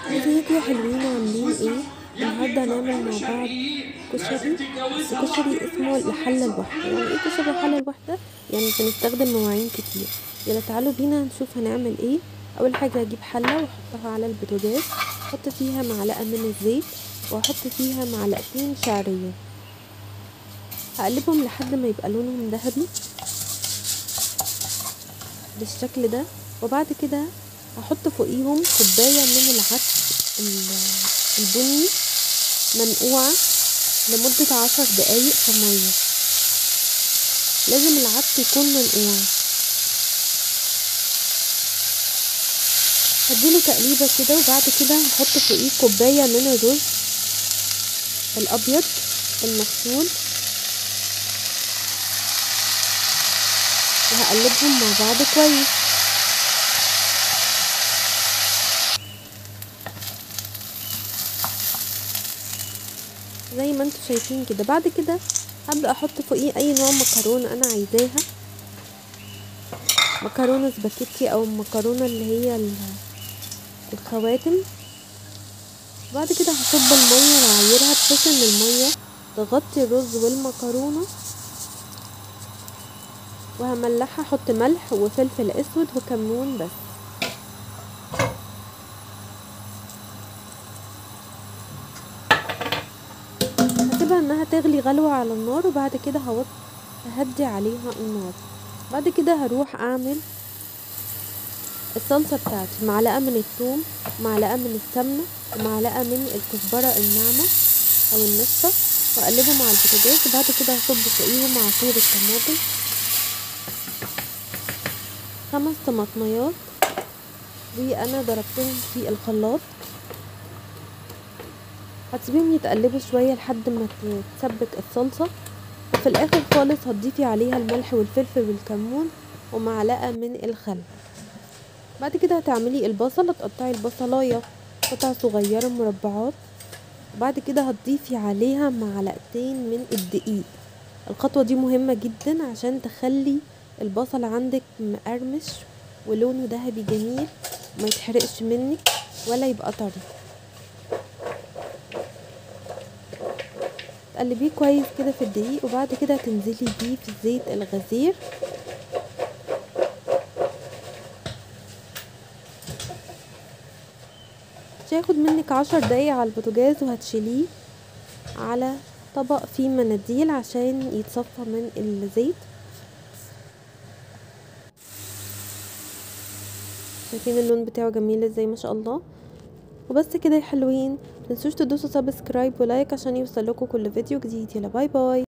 ازيكم يا حلوين، عاملين ايه؟ النهارده هنعمل مع بعض كشري. بس كشري اسمه الحله الواحده. يعني ايه كشري الحله الواحده؟ يعني مش هنستخدم مواعين كتير. يلا تعالوا بينا نشوف هنعمل ايه. اول حاجه هجيب حله واحطها على البوتاجاز، احط فيها معلقه من الزيت واحط فيها معلقتين شعريه، هقلبهم لحد ما يبقى لونهم ذهبي بالشكل ده. وبعد كده هحط فوقيهم كوبايه من العدس البني منقوعة لمدة 10 دقايق في مية. لازم العدس يكون منقوع. هديله تقليبة كده، وبعد كده هحط فوقيه كوباية من الرز الأبيض المغسول وهقلبهم مع بعض كويس. زي ما انتوا شايفين كده. بعد كده هبدأ احط فوقيه اي نوع مكرونة انا عايزاها، مكرونة سباكيتي او مكرونة اللي هي الخواتم. بعد كده هصب المية واعايرها بحيث ان المية تغطي الرز والمكرونة، وهملحها، احط ملح وفلفل اسود وكمون بس. هسيبها انها تغلي غلوة على النار، وبعد كده ههدي عليها النار. بعد كده هروح اعمل الصلصة بتاعتي، معلقة من الثوم، معلقة من السمنة، ومعلقة من الكزبرة الناعمة او الناشفة، واقلبهم على البوتاجاز. وبعد كده هصب فوقيهم عصير الطماطم، 5 طماطميات وانا ضربتهم في الخلاط. هتسيبيهم يتقلبوا شوية لحد ما تسبك الصلصة، وفي الاخر خالص هتضيفي عليها الملح والفلفل والكمون ومعلقة من الخل. بعد كده هتعملي البصل، هتقطعي البصلاية قطع صغيرة مربعات، وبعد كده هتضيفي عليها معلقتين من الدقيق. الخطوة دي مهمة جدا عشان تخلي البصل عندك مقرمش ولونه ذهبي جميل، ما يتحرقش منك ولا يبقى طري. تقلبيه كويس كده في الدقيق، وبعد كده تنزلي بيه في زيت الغزير. مش هياخد منك 10 دقايق على البوتاجاز، وهتشيليه على طبق فيه مناديل عشان يتصفى من الزيت. شايفين اللون بتاعه جميل ازاي؟ ما شاء الله. وبس كده يا حلوين، متنسوش تدوسوا سبسكرايب ولايك عشان يوصلكوا كل فيديو جديد. يلا باي باي.